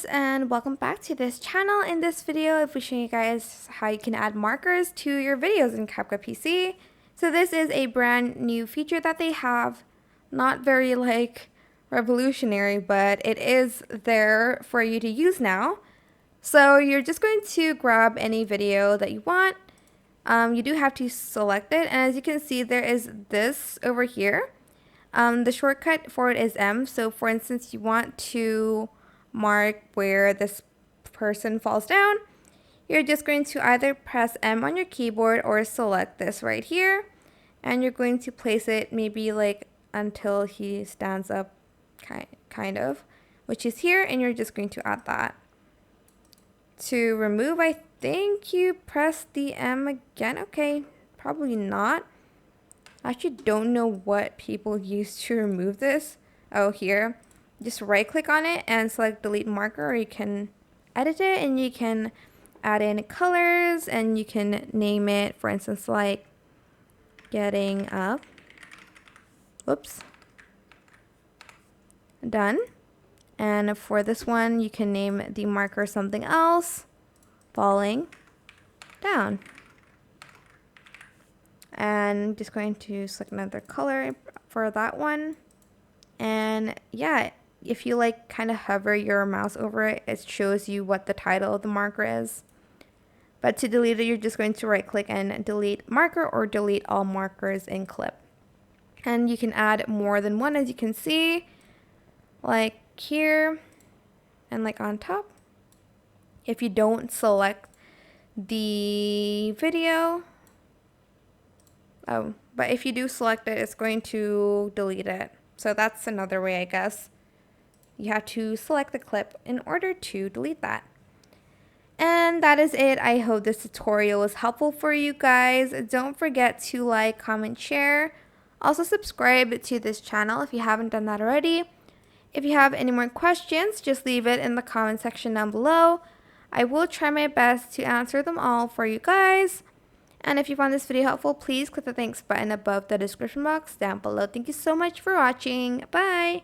guys, and welcome back to this channel. In this video, I'll be showing you guys how you can add markers to your videos in CapCut PC. So this is a brand new feature that they have. Not very revolutionary, but it is there for you to use now. So you're just going to grab any video that you want. You do have to select it, and as you can see, there is this over here. The shortcut for it is M. So for instance, you want to mark where this person falls down, you're just going to either press M on your keyboard or select this right here, and you're going to place it maybe until he stands up, kind of, which is here, and you're just going to add that. To remove, I think you press the M again. Okay, probably not. I actually don't know what people use to remove this. Oh, here. Just right click on it and select delete marker, or you can edit it and you can add in colors and you can name it, for instance, like getting up. Whoops. Done. And for this one, you can name the marker something else. Falling down. And just going to select another color for that one. And yeah, if you kind of hover your mouse over it, it shows you what the title of the marker is. But to delete it, you're just going to right click and delete marker, or delete all markers in clip. And you can add more than one, as you can see, like here and on top. If you don't select the video, but if you do select it, it's going to delete it. So that's another way, I guess. You have to select the clip in order to delete that. And that is it. I hope this tutorial was helpful for you guys. Don't forget to like, comment, share. Also subscribe to this channel if you haven't done that already. If you have any more questions, just leave it in the comment section down below. I will try my best to answer them all for you guys. And if you found this video helpful, please click the thanks button above the description box down below. Thank you so much for watching. Bye!